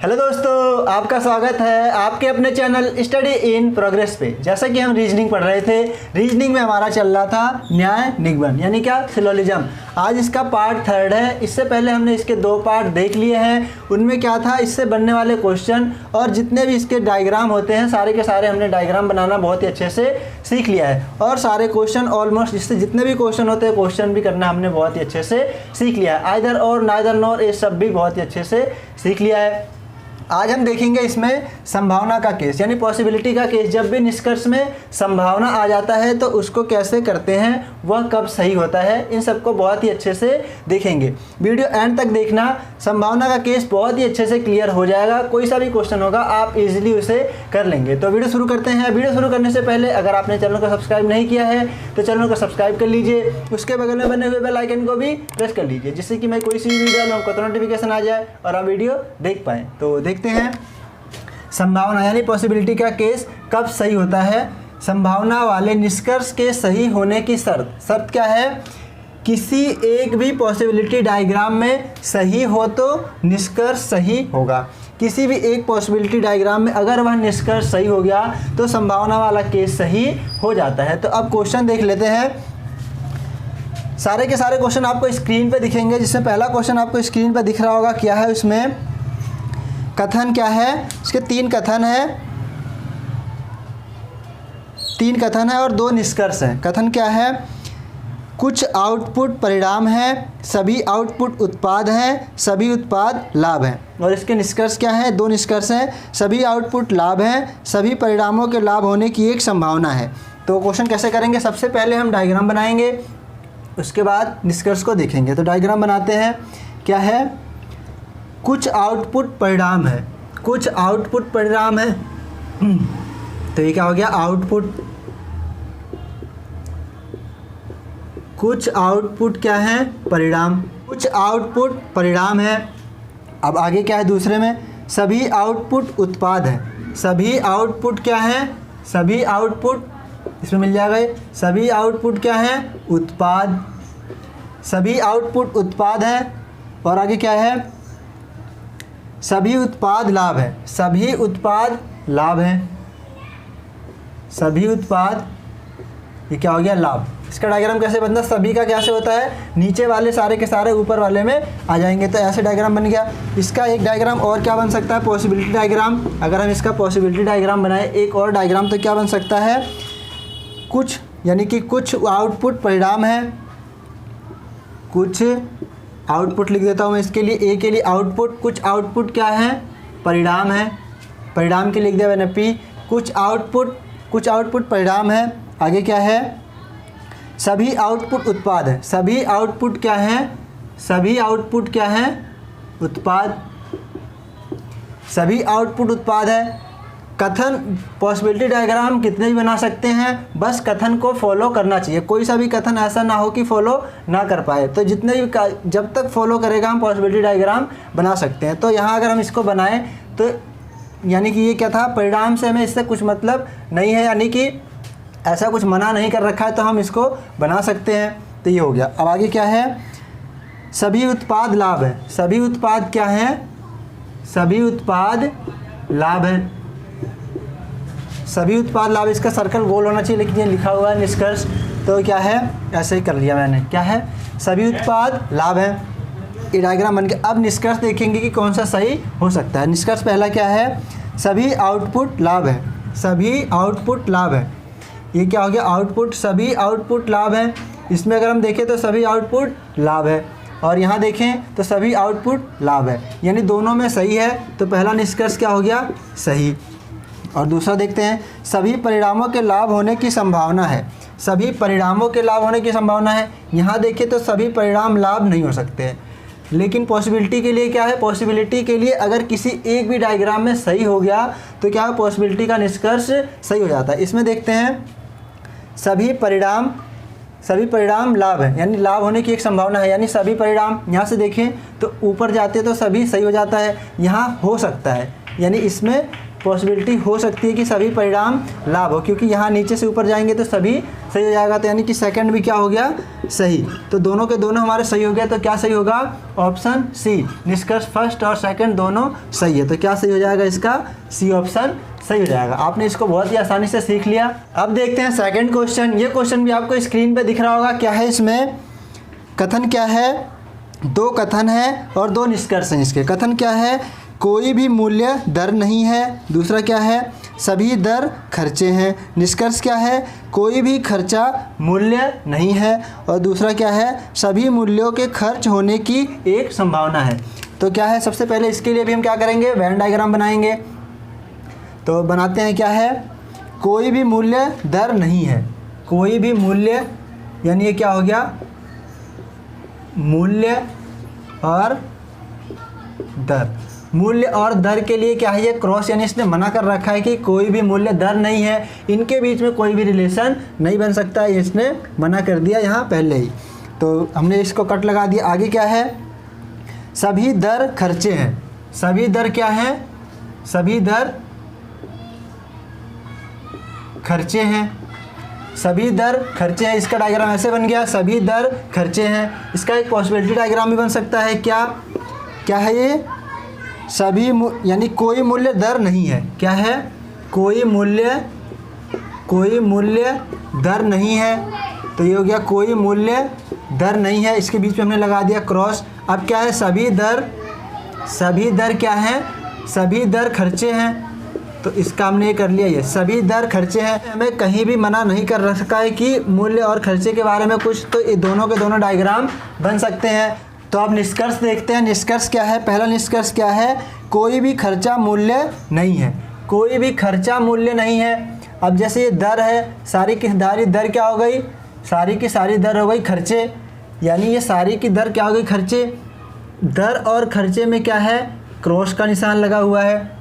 Hello दोस्तों, आपका स्वागत है आपके अपने चैनल स्टडी इन प्रोग्रेस पे। जैसा कि हम रीजनिंग पढ़ रहे थे, रीजनिंग में हमारा चल रहा था न्याय निगमन यानी क्या सिलोजिज्म। आज इसका पार्ट 3 है। इससे पहले हमने इसके 2 पार्ट देख लिए हैं। उनमें क्या था, इससे बनने वाले क्वेश्चन और जितने भी इसके डायग्राम होते हैं सारे के सारे हमने डायग्राम बनाना बहुत ही अच्छे से सीख लिया है। और सारे क्वेश्चन ऑलमोस्ट इससे जितने भी क्वेश्चन होते हैं क्वेश्चन भी करना हमने बहुत ही अच्छे से सीख लिया है। आइदर और, नाइदर नॉर, ये सब भी बहुत ही अच्छे से सीख लिया है। आज हम देखेंगे इसमें संभावना का केस यानी पॉसिबिलिटी का केस। जब भी निष्कर्ष में संभावना आ जाता है तो उसको कैसे करते हैं, वह कब सही होता है, इन सबको बहुत ही अच्छे से देखेंगे। वीडियो एंड तक देखना, संभावना का केस बहुत ही अच्छे से क्लियर हो जाएगा। कोई सा भी क्वेश्चन होगा आप इजीली उसे कर लेंगे। तो वीडियो शुरू करते हैं। वीडियो शुरू करने से पहले अगर आपने चैनल को सब्सक्राइब नहीं किया है तो चैनल को सब्सक्राइब कर लीजिए। उसके बगल में बने हुए बेल आइकन को भी प्रेस कर लीजिए, जिससे कि मैं कोई सी वीडियो डालूं आपको तो नोटिफिकेशन आ जाए और आप वीडियो देख पाएँ। तो देखते हैं संभावना यानी पॉसिबिलिटी का केस कब सही होता है। संभावना वाले निष्कर्ष के सही होने की शर्त क्या है, किसी एक भी पॉसिबिलिटी डायग्राम में सही हो तो निष्कर्ष सही होगा। किसी भी एक पॉसिबिलिटी डायग्राम में अगर वह निष्कर्ष सही हो गया तो संभावना वाला केस सही हो जाता है। तो अब क्वेश्चन देख लेते हैं। सारे के सारे क्वेश्चन आपको स्क्रीन पे दिखेंगे। जिसमें पहला क्वेश्चन आपको स्क्रीन पे दिख रहा होगा, क्या है उसमें कथन क्या है। इसके 3 कथन है, 3 कथन है और 2 निष्कर्ष हैं। कथन क्या है, कुछ आउटपुट परिणाम हैं, सभी आउटपुट उत्पाद हैं, सभी उत्पाद लाभ हैं। और इसके निष्कर्ष क्या है, 2 निष्कर्ष हैं, सभी आउटपुट लाभ हैं, सभी परिणामों के लाभ होने की एक संभावना है। तो क्वेश्चन कैसे करेंगे, सबसे पहले हम डायग्राम बनाएंगे, उसके बाद निष्कर्ष को देखेंगे। तो डायग्राम बनाते हैं। क्या है, कुछ आउटपुट परिणाम है, कुछ आउटपुट परिणाम है। तो ये क्या हो गया, आउटपुट। कुछ आउटपुट क्या है, परिणाम। कुछ आउटपुट परिणाम है। अब आगे क्या है दूसरे में, सभी आउटपुट उत्पाद है। सभी आउटपुट क्या है, सभी आउटपुट इसमें मिल जाएगा। सभी आउटपुट क्या है, उत्पाद। सभी आउटपुट उत्पाद है। और आगे क्या है, सभी उत्पाद लाभ है। सभी उत्पाद लाभ हैं। सभी उत्पाद, ये क्या हो गया, लाभ। इसका डायग्राम कैसे बनता है, सभी का कैसे होता है, नीचे वाले सारे के सारे ऊपर वाले में आ जाएंगे। तो ऐसे डायग्राम बन गया। इसका एक डायग्राम और क्या बन सकता है, पॉसिबिलिटी डायग्राम। अगर हम इसका पॉसिबिलिटी डायग्राम बनाए एक और डायग्राम तो क्या बन सकता है, कुछ यानी कि कुछ आउटपुट परिणाम है। कुछ आउटपुट लिख देता हूँ मैं इसके लिए, ए के लिए आउटपुट। कुछ आउटपुट क्या है, परिणाम है। परिणाम के लिख दिया मैंने पी। कुछ आउटपुट परिणाम है। आगे क्या है, सभी आउटपुट उत्पाद है। सभी आउटपुट क्या है, सभी आउटपुट क्या है, उत्पाद। सभी आउटपुट उत्पाद है। कथन, पॉसिबिलिटी डायग्राम कितने भी बना सकते हैं, बस कथन को फॉलो करना चाहिए। कोई सा भी कथन ऐसा ना हो कि फॉलो ना कर पाए। तो जितने भी जब तक फॉलो करेगा हम पॉसिबिलिटी डायग्राम बना सकते हैं। तो यहाँ अगर हम इसको बनाएं तो यानी कि ये क्या था, परिणाम से हमें इससे कुछ मतलब नहीं है, यानी कि ऐसा कुछ मना नहीं कर रखा है तो हम इसको बना सकते हैं। तो ये हो गया। अब आगे क्या है, सभी उत्पाद लाभ है। सभी उत्पाद क्या है, सभी उत्पाद लाभ है। सभी उत्पाद लाभ, इसका सर्कल गोल होना चाहिए लेकिन ये लिखा हुआ है निष्कर्ष, तो क्या है, ऐसे ही कर लिया मैंने। क्या है, सभी उत्पाद लाभ है। ये डायग्राम बन गया। अब निष्कर्ष देखेंगे कि कौन सा सही हो सकता है। निष्कर्ष पहला क्या है, सभी आउटपुट लाभ है। सभी आउटपुट लाभ है। ये क्या हो गया, आउटपुट। सभी आउटपुट लाभ है। इसमें अगर हम देखें तो सभी आउटपुट लाभ है और यहाँ देखें तो सभी आउटपुट लाभ है, यानी दोनों में सही है। तो पहला निष्कर्ष क्या हो गया, सही। और दूसरा देखते हैं, सभी परिणामों के लाभ होने की संभावना है। सभी परिणामों के लाभ होने की संभावना है। यहाँ देखें तो सभी परिणाम लाभ नहीं हो सकते हैं, लेकिन पॉसिबिलिटी के लिए क्या है, पॉसिबिलिटी के लिए अगर किसी एक भी डायग्राम में सही हो गया तो क्या पॉसिबिलिटी का निष्कर्ष सही हो जाता है। इसमें देखते हैं, सभी परिणाम लाभ है, यानी लाभ होने की एक संभावना है, यानी सभी परिणाम। यहाँ से देखें तो ऊपर जाते तो सभी सही हो जाता है, यहाँ हो सकता है, यानी इसमें पॉसिबिलिटी हो सकती है कि सभी परिणाम लाभ हो, क्योंकि यहाँ नीचे से ऊपर जाएंगे तो सभी सही हो जाएगा। तो यानी कि सेकंड भी क्या हो गया, सही। तो दोनों के दोनों हमारे सही हो गए। तो क्या सही होगा, ऑप्शन सी। निष्कर्ष फर्स्ट और सेकंड दोनों सही है। तो क्या सही हो जाएगा इसका, सी ऑप्शन सही हो जाएगा। आपने इसको बहुत ही आसानी से सीख लिया। अब देखते हैं सेकंड क्वेश्चन। ये क्वेश्चन भी आपको स्क्रीन पे दिख रहा होगा। क्या है इसमें, कथन क्या है, दो कथन है और दो निष्कर्ष हैं। इसके कथन क्या है, कोई भी मूल्य दर नहीं है। दूसरा क्या है, सभी दर खर्चे हैं। निष्कर्ष क्या है, कोई भी खर्चा मूल्य नहीं है। और दूसरा क्या है, सभी मूल्यों के खर्च होने की एक संभावना है। तो क्या है, सबसे पहले इसके लिए भी हम क्या करेंगे, वेन डायग्राम बनाएंगे। तो बनाते हैं। क्या है, कोई भी मूल्य दर नहीं है। कोई भी मूल्य यानी ये क्या हो गया, मूल्य और दर। मूल्य और दर के लिए क्या है, ये क्रॉस यानी इसने मना कर रखा है कि कोई भी मूल्य दर नहीं है, इनके बीच में कोई भी रिलेशन नहीं बन सकता है। इसने मना कर दिया यहाँ पहले ही। तो हमने इसको कट लगा दिया। आगे क्या है, सभी दर खर्चे हैं। सभी दर क्या है, सभी दर खर्चे हैं। सभी दर खर्चे हैं। इसका डायग्राम ऐसे बन गया, सभी दर खर्चे हैं। इसका एक पॉसिबिलिटी डायग्राम भी बन सकता है। क्या क्या है ये, सभी यानी कोई मूल्य दर नहीं है। क्या है, कोई मूल्य दर नहीं है। तो ये हो गया कोई मूल्य दर नहीं है। इसके बीच में हमने लगा दिया क्रॉस। अब क्या है, सभी दर क्या है, सभी दर खर्चे हैं। तो इसका हमने ये कर लिया, ये सभी दर खर्चे हैं। हमें कहीं भी मना नहीं कर रखा है कि मूल्य और खर्चे के बारे में कुछ। तो ये दोनों के दोनों डायग्राम बन सकते हैं। तो अब निष्कर्ष देखते हैं। निष्कर्ष क्या है, पहला निष्कर्ष क्या है, कोई भी खर्चा मूल्य नहीं है। कोई भी खर्चा मूल्य नहीं है। अब जैसे ये दर है, सारी की सारी दर क्या हो गई, सारी की सारी दर हो गई खर्चे। यानी ये सारी की दर क्या हो गई, खर्चे। दर और खर्चे में क्या है, क्रॉस का निशान लगा हुआ है।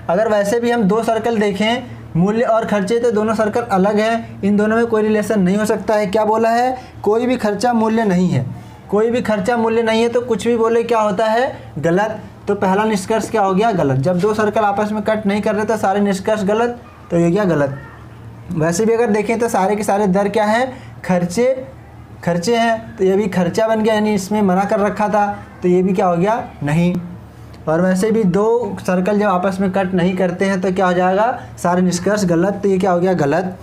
अगर वैसे भी हम दो सर्कल देखें, मूल्य और खर्चे, तो दोनों सर्कल अलग हैं, इन दोनों में कोई रिलेशन नहीं हो सकता है। क्या बोला है, कोई भी खर्चा मूल्य नहीं है। कोई भी खर्चा मूल्य नहीं है तो कुछ भी बोले क्या होता है, गलत। तो पहला निष्कर्ष क्या हो गया, गलत। जब दो सर्कल आपस में कट नहीं कर रहे तो सारे निष्कर्ष गलत, तो ये क्या, गलत। वैसे भी अगर देखें तो सारे के सारे दर क्या है, खर्चे हैं। तो ये भी खर्चा बन गया, यानी इसमें मना कर रखा था, तो ये भी क्या हो गया, नहीं। और वैसे भी दो सर्कल जब आपस में कट नहीं करते हैं तो क्या हो जाएगा, सारे निष्कर्ष गलत। तो ये क्या हो गया, गलत।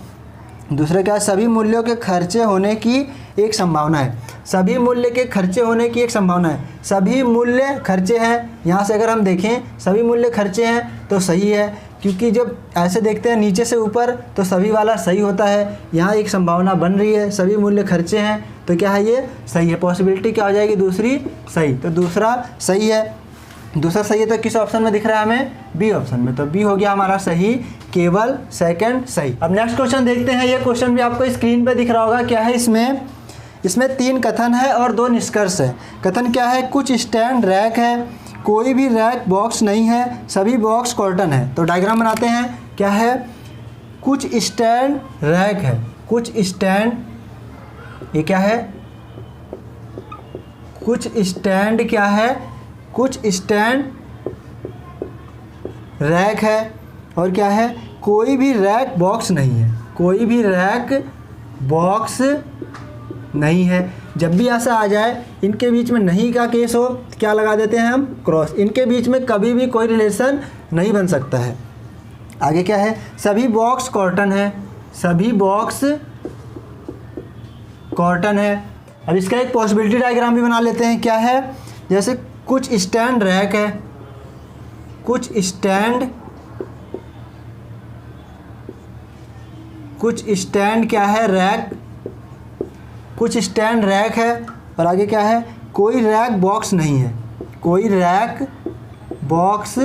दूसरा क्या है, सभी मूल्यों के खर्चे होने की एक संभावना है। सभी मूल्य के खर्चे होने की एक संभावना है। सभी मूल्य खर्चे हैं, यहाँ से अगर हम देखें सभी मूल्य खर्चे हैं तो सही है, क्योंकि जब ऐसे देखते हैं नीचे से ऊपर तो सभी वाला सही होता है। यहाँ एक संभावना बन रही है, सभी मूल्य खर्चे हैं, तो क्या है, ये सही है। पॉसिबिलिटी क्या हो जाएगी, दूसरी सही। तो दूसरा सही है। दूसरा सही है तो किस ऑप्शन में दिख रहा है हमें, बी ऑप्शन में। तो बी हो गया हमारा सही, केवल सेकंड सही। अब नेक्स्ट क्वेश्चन देखते हैं। ये क्वेश्चन भी आपको स्क्रीन पे दिख रहा होगा। क्या है इसमें तीन कथन है और दो निष्कर्ष है। कथन क्या है, कुछ स्टैंड रैक है, कोई भी रैक बॉक्स नहीं है, सभी बॉक्स कॉटन है। तो डायग्राम बनाते हैं। क्या है, कुछ स्टैंड रैक है, कुछ स्टैंड, ये क्या है, कुछ स्टैंड क्या है, कुछ स्टैंड रैक है, और क्या है, कोई भी रैक बॉक्स नहीं है। कोई भी रैक बॉक्स नहीं है। जब भी ऐसा आ जाए, इनके बीच में नहीं का केस हो, क्या लगा देते हैं हम, क्रॉस। इनके बीच में कभी भी कोई रिलेशन नहीं बन सकता है। आगे क्या है, सभी बॉक्स कॉटन है, सभी बॉक्स कॉटन है। अब इसका एक पॉसिबिलिटी डायग्राम भी बना लेते हैं। क्या है, जैसे कुछ स्टैंड रैक है, कुछ स्टैंड क्या है, रैक, कुछ स्टैंड रैक है, और आगे क्या है, कोई रैक बॉक्स नहीं है, कोई रैक बॉक्स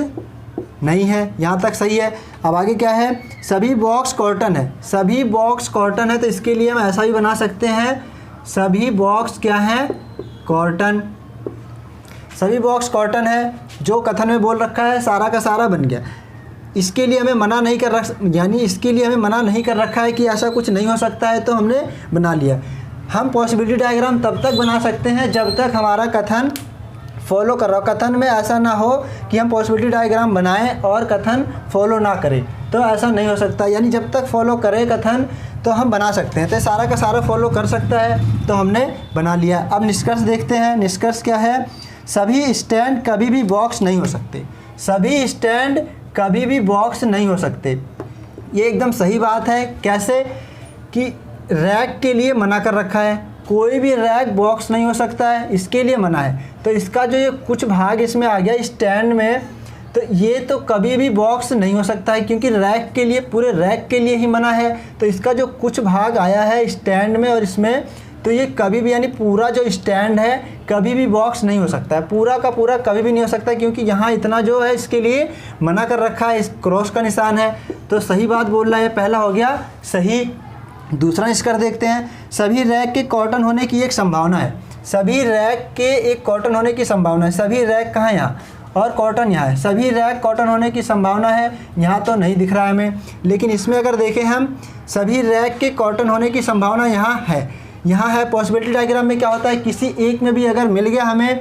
नहीं है। यहाँ तक सही है। अब आगे क्या है, सभी बॉक्स कॉटन है, सभी बॉक्स कॉटन है। तो इसके लिए हम ऐसा भी बना सकते हैं, सभी बॉक्स क्या है, कॉटन। सभी बॉक्स कॉटन है, जो कथन में बोल रखा है सारा का सारा बन गया। इसके लिए हमें मना नहीं कर रखा है कि ऐसा कुछ नहीं हो सकता है, तो हमने बना लिया। हम पॉसिबिलिटी डायग्राम तब तक बना सकते हैं जब तक हमारा कथन फॉलो कर रहा हो। कथन में ऐसा ना हो कि हम पॉसिबिलिटी डायग्राम बनाएं और कथन फॉलो ना करें, तो ऐसा नहीं हो सकता। यानी जब तक फॉलो करे कथन तो हम बना सकते हैं। तो सारा का सारा फॉलो कर सकता है, तो हमने बना लिया। अब निष्कर्ष देखते हैं। निष्कर्ष क्या है? सभी स्टैंड कभी भी बॉक्स नहीं हो सकते। सभी स्टैंड कभी भी बॉक्स नहीं हो सकते। ये एकदम सही बात है। कैसे? कि रैक के लिए मना कर रखा है, कोई भी रैक बॉक्स नहीं हो सकता है, इसके लिए मना है। तो इसका जो ये कुछ भाग इसमें आ गया स्टैंड में, तो ये तो कभी भी बॉक्स नहीं हो सकता है, क्योंकि रैक के लिए, पूरे रैक के लिए ही मना है। तो इसका जो कुछ भाग आया है स्टैंड में और इसमें, तो ये कभी भी, यानी पूरा जो स्टैंड है कभी भी बॉक्स नहीं हो सकता है, पूरा का पूरा कभी भी नहीं हो सकता, क्योंकि यहाँ इतना जो है इसके लिए मना कर रखा है, इस क्रॉस का निशान है। तो सही बात बोल रहा है, पहला हो गया सही। दूसरा निष्कर्ष देखते हैं। सभी रैक के कॉटन होने की एक संभावना है। सभी रैक के एक कॉटन होने की संभावना है। सभी रैक कहाँ? यहाँ, और कॉटन यहाँ है। सभी रैक कॉटन होने की संभावना है, यहाँ तो नहीं दिख रहा है हमें, लेकिन इसमें अगर देखें हम, सभी रैक के कॉटन होने की संभावना यहाँ है, यहाँ है। पॉसिबिलिटी डायग्राम में क्या होता है? किसी एक में भी अगर मिल गया हमें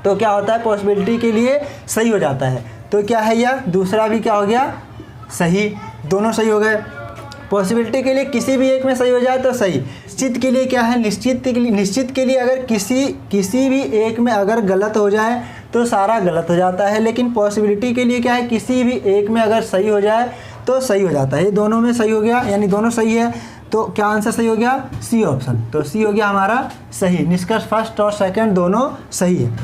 तो क्या होता है? पॉसिबिलिटी के लिए सही हो जाता है। तो क्या है यह? दूसरा भी क्या हो गया? सही। दोनों सही हो गए। पॉसिबिलिटी के लिए किसी भी एक में सही हो जाए तो सही। निश्चित के लिए क्या है? निश्चित के लिए अगर किसी भी एक में अगर गलत हो जाए तो सारा गलत हो जाता है, लेकिन पॉसिबिलिटी के लिए क्या है? किसी भी एक में अगर सही हो जाए तो सही हो जाता है। ये दोनों में सही हो गया, यानी दोनों सही है। तो क्या आंसर सही हो गया? C option. तो सी हो गया हमारा सही। निष्कर्ष फर्स्ट और सेकंड दोनों सही है।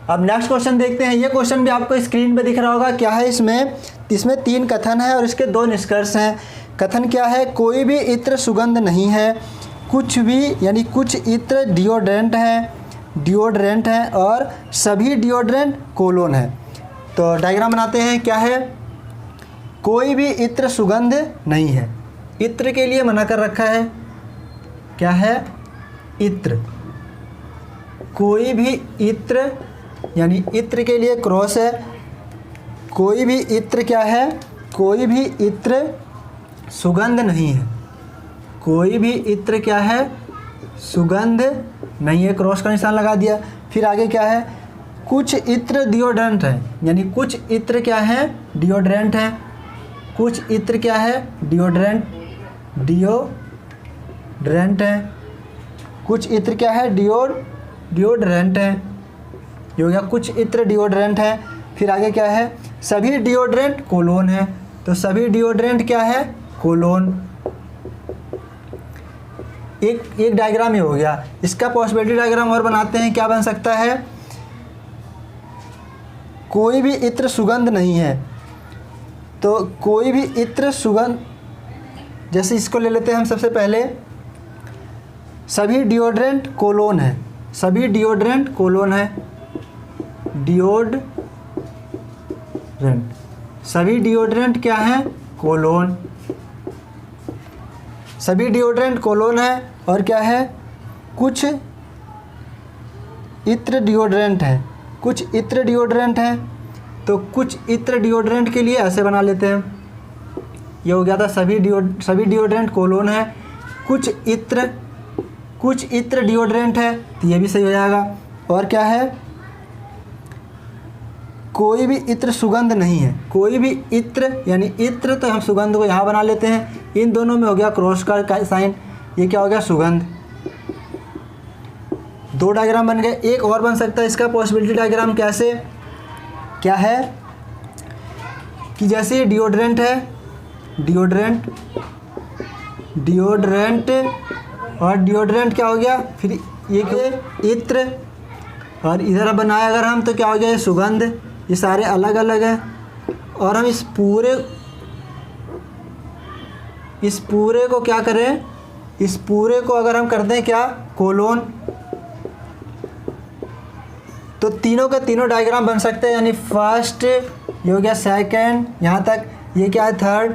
अब नेक्स्ट क्वेश्चन देखते हैं। ये क्वेश्चन भी आपको स्क्रीन पे दिख रहा होगा। क्या है इसमें? 3 कथन है और इसके 2 निष्कर्ष हैं। कथन क्या है? कोई भी इत्र सुगंध नहीं है, कुछ भी, यानी कुछ इत्र डिओड्रेंट है और सभी डिओड्रेंट कोलोन है। तो डायग्राम बनाते हैं। क्या है? कोई भी इत्र सुगंध नहीं है, इत्र के लिए मना कर रखा है। क्या है? इत्र। कोई भी इत्र, यानी इत्र के लिए क्रॉस है। कोई भी इत्र क्या है? कोई भी इत्र सुगंध नहीं है। कोई भी इत्र क्या है? सुगंध नहीं है, क्रॉस का निशान लगा दिया। फिर आगे क्या है? कुछ इत्र डिओड्रेंट है, यानी कुछ इत्र क्या है? डिओड्रेंट है। कुछ इत्र क्या है? डिओड्रेंट है। कुछ इत्र क्या है? डिओड्रेंट है। ये हो गया कुछ इत्र डिओड्रेंट है। फिर आगे क्या है? सभी डिओड्रेंट कोलोन है। तो सभी डिओड्रेंट क्या है? कोलोन। एक डायग्राम ये हो गया। इसका पॉसिबिलिटी डायग्राम और बनाते हैं। क्या बन सकता है? कोई भी इत्र सुगंध नहीं है, तो कोई भी इत्र सुगंध, जैसे इसको ले लेते हैं हम सबसे पहले। सभी डिओड्रेंट कोलोन है। सभी डिओड्रेंट कोलोन है। डिओड्रेंट, सभी डिओड्रेंट क्या है? कोलोन। सभी डिओड्रेंट कोलोन है। और क्या है? कुछ इत्र डिओड्रेंट है। कुछ इत्र डिओड्रेंट है। तो कुछ इत्र डिओड्रेंट के लिए ऐसे बना लेते हैं। ये हो गया था सभी डिओड्रेंट कोलोन है। कुछ इत्र डिओड्रेंट है, तो ये भी सही हो जाएगा। और क्या है? कोई भी इत्र सुगंध नहीं है। कोई भी इत्र, यानी इत्र, तो हम सुगंध को यहाँ बना लेते हैं। इन दोनों में हो गया क्रॉस का साइन। ये क्या हो गया? सुगंध। 2 डायग्राम बन गए। एक और बन सकता है इसका पॉसिबिलिटी डायग्राम। कैसे? क्या है? कि जैसे ये डिओड्रेंट है, डिओड्रेंट और डिओड्रेंट क्या हो गया? फिर ये क्या? इत्र। और इधर बनाया अगर हम, तो क्या हो गया? ये सुगंध। ये सारे अलग अलग हैं। और हम इस पूरे को क्या करें? इस पूरे को अगर हम करते हैं क्या? कोलोन। तो तीनों के तीनों डायग्राम बन सकते हैं। यानी फर्स्ट, ये हो गया सेकंड, यहाँ तक, ये क्या है? थर्ड।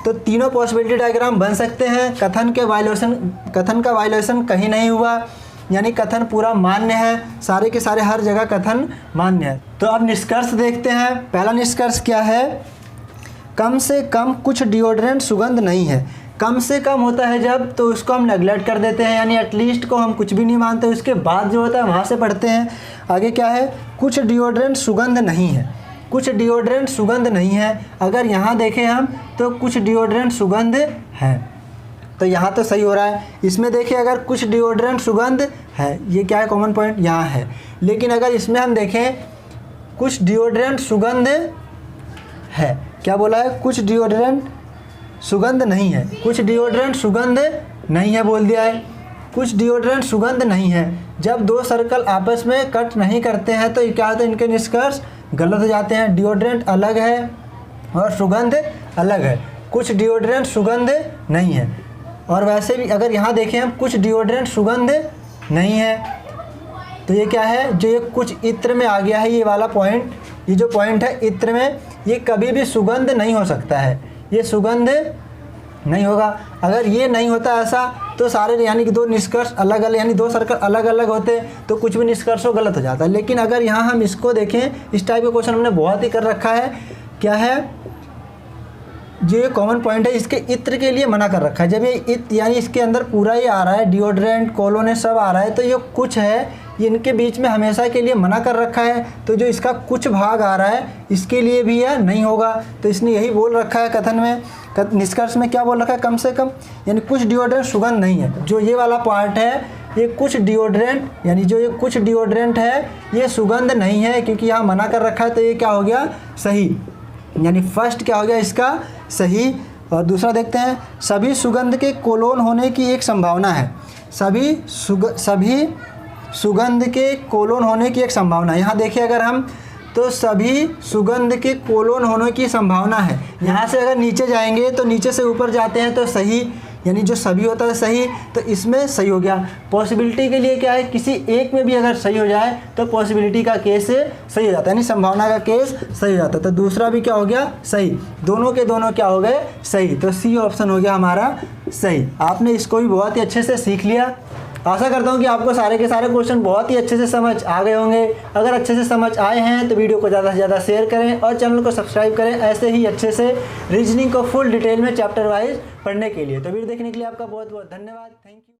तो तीनों पॉसिबिलिटी डायग्राम बन सकते हैं। कथन का वायलेशन कहीं नहीं हुआ, यानी कथन पूरा मान्य है। सारे के सारे हर जगह कथन मान्य है। तो अब निष्कर्ष देखते हैं। पहला निष्कर्ष क्या है? कम से कम कुछ डिओड्रेंट सुगंध नहीं है। कम से कम होता है जब, तो उसको हम नेगलेक्ट कर देते हैं, यानी एटलीस्ट को हम कुछ भी नहीं मानते, उसके बाद जो होता है वहाँ से पढ़ते हैं। आगे क्या है, कुछ डिओड्रेंट सुगंध नहीं है, कुछ डिओड्रेंट सुगंध नहीं है। अगर यहाँ देखें हम तो कुछ डिओड्रेंट सुगंध है, तो यहाँ तो सही हो रहा है। इसमें देखिए अगर कुछ डिओड्रेंट सुगंध है, ये क्या है कॉमन पॉइंट यहाँ है। लेकिन अगर इसमें हम देखें कुछ डिओड्रेंट सुगंध है, क्या बोला है, कुछ डिओड्रेंट सुगंध नहीं है, कुछ डिओड्रेंट सुगंध नहीं है बोल दिया है, कुछ डिओड्रेंट सुगंध नहीं है। जब दो सर्कल आपस में कट नहीं करते हैं तो क्या होता है, इनके निष्कर्ष गलत हो जाते हैं। डिओड्रेंट अलग है और सुगंध अलग है, कुछ डिओड्रेंट सुगंध नहीं है। और वैसे भी अगर यहाँ देखें हम कुछ डिओड्रेंट सुगंध नहीं है, तो ये क्या है, जो ये कुछ इत्र में आ गया है, ये वाला पॉइंट, ये जो पॉइंट है इत्र में, ये कभी भी सुगंध नहीं हो सकता है, ये सुगंध नहीं होगा। अगर ये नहीं होता ऐसा तो सारे यानी कि दो निष्कर्ष अलग अलग, यानी दो सर्कल अलग अलग होते तो कुछ भी निष्कर्ष हो गलत हो जाता है। लेकिन अगर यहाँ हम इसको देखें, इस टाइप का क्वेश्चन हमने बहुत ही कर रखा है, क्या है, जो ये कॉमन पॉइंट है इसके इत्र के लिए मना कर रखा है। जब ये इत्र यानी इसके अंदर पूरा ये आ रहा है, डिओड्रेंट कोलोने सब आ रहा है, तो ये कुछ है, ये इनके बीच में हमेशा के लिए मना कर रखा है। तो जो इसका कुछ भाग आ रहा है इसके लिए भी यह नहीं होगा। तो इसने यही बोल रखा है कथन में, निष्कर्ष में क्या बोल रखा है, कम से कम, यानी कुछ डिओड्रेंट सुगंध नहीं है। जो ये वाला पार्ट है, ये कुछ डिओड्रेंट, यानी जो ये कुछ डिओड्रेंट है ये सुगंध नहीं है, क्योंकि यहाँ मना कर रखा है, तो ये क्या हो गया, सही, यानी फर्स्ट क्या हो गया इसका सही। और दूसरा देखते हैं, सभी सुगंध के कोलोन होने की एक संभावना है, सभी सुगंध के कोलोन होने की एक संभावना है। यहाँ देखिए अगर हम, तो सभी सुगंध के कोलोन होने की संभावना है। यहाँ से अगर नीचे जाएंगे तो नीचे से ऊपर जाते हैं तो सही, यानी जो सभी होता है सही, तो इसमें सही हो गया। पॉसिबिलिटी के लिए क्या है, किसी एक में भी अगर सही हो जाए तो पॉसिबिलिटी का केस सही हो जाता है, यानी संभावना का केस सही हो जाता है। तो दूसरा भी क्या हो गया, सही, दोनों के दोनों क्या हो गए, सही। तो सी ऑप्शन हो गया हमारा सही। आपने इसको भी बहुत ही अच्छे से सीख लिया। आशा करता हूँ कि आपको सारे के सारे क्वेश्चन बहुत ही अच्छे से समझ आ गए होंगे। अगर अच्छे से समझ आए हैं तो वीडियो को ज़्यादा से ज़्यादा शेयर करें और चैनल को सब्सक्राइब करें, ऐसे ही अच्छे से रीजनिंग को फुल डिटेल में चैप्टर वाइज पढ़ने के लिए। तो वीडियो देखने के लिए आपका बहुत बहुत धन्यवाद। Thank you.